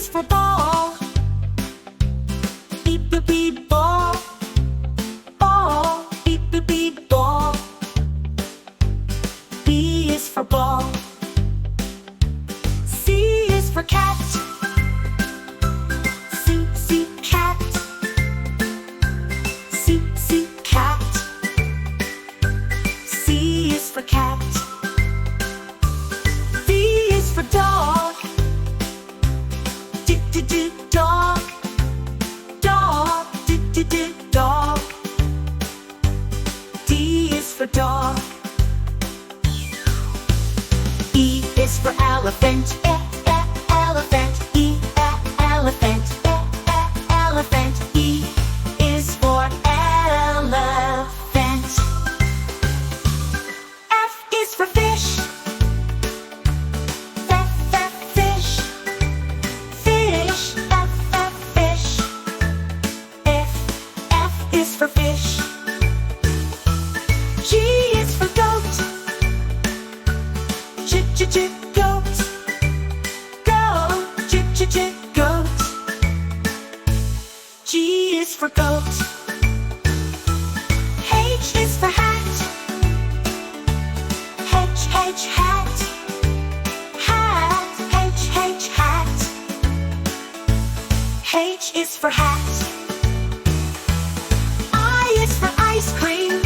is for ball. Beep beep beep ball. Ball. Beep beep beep ball. B is for ball. C is for cat. C, C, cat. C, C, cat. C is for cat. D is for dog. D, D, D, dog. Dog. D, D, D, dog. D is for dog. E is for elephant. Elephant. E, elephant. Elephant. E is for elephant. F is for fish. Fish. Fish. Fish. F is for fish. G is for goat. Goat. Goat. Goat. G is for goat. H is for hat. H, hat. Hat. H, hat. H is for hat. I is for ice cream.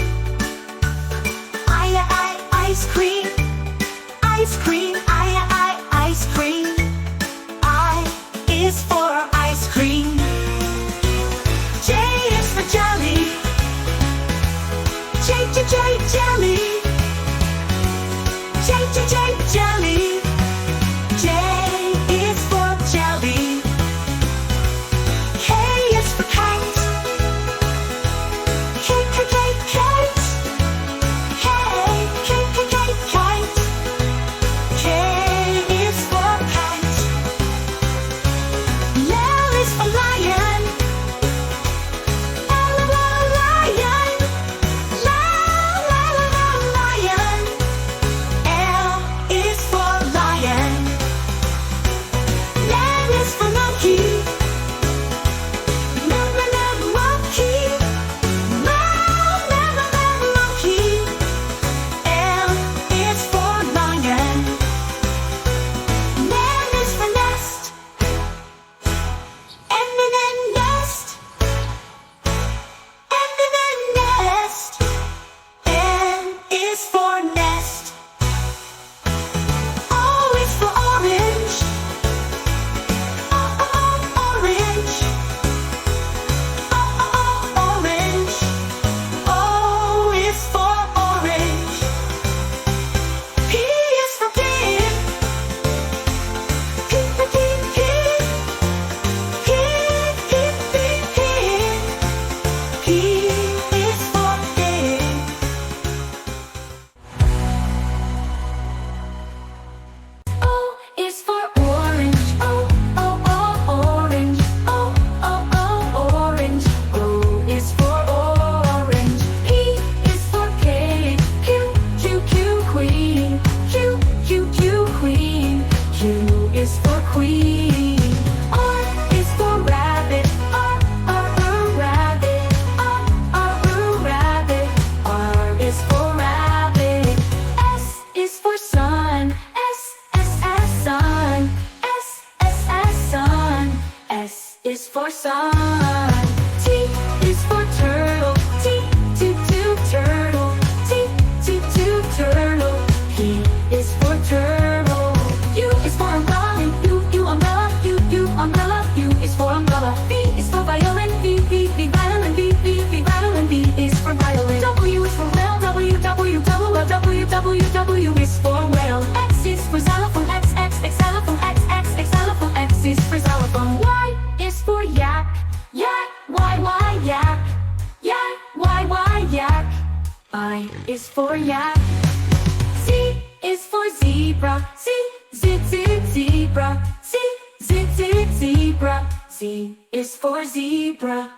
Ice cream. Ice cream. Ice cream. I is for ice cream. J is for jelly. Jelly. Jelly. J is for jelly. K is for kite. Kite. Kite. K is for kite. L is for lion. Lion. Lion. L is for lion. M is for monkey. Monkey. Monkey. L is for lion. N is for nest. Nest. Nest. N is for nest. O is for orange. Orange. Orange. O is for orange. P is for pig. Pig. P is for pig. O is for orange. Orange. Orange. O is for orange. P is for pig. Q, queen. Q, queen. Q is for queen. R is for rabbit. Rabbit. Rabbit. R is for rabbit. S is for sun. Sun. Sun. S is for sun. T is for turtle. T, turtle. T, turtle. P is for turtle. U is for umbrella. U, umbrella. U, umbrella. U is for umbrella. V is for violin. V, violin. V, violin. V is for violin. W is for whale. W is for whale. X is for xylophone. X, xylophone. X, xylophone. X is for xylophone. Y is for yak. Y, yak. Y, yak. I is for yak. Z is for zebra. Zebra. Z is for zebra.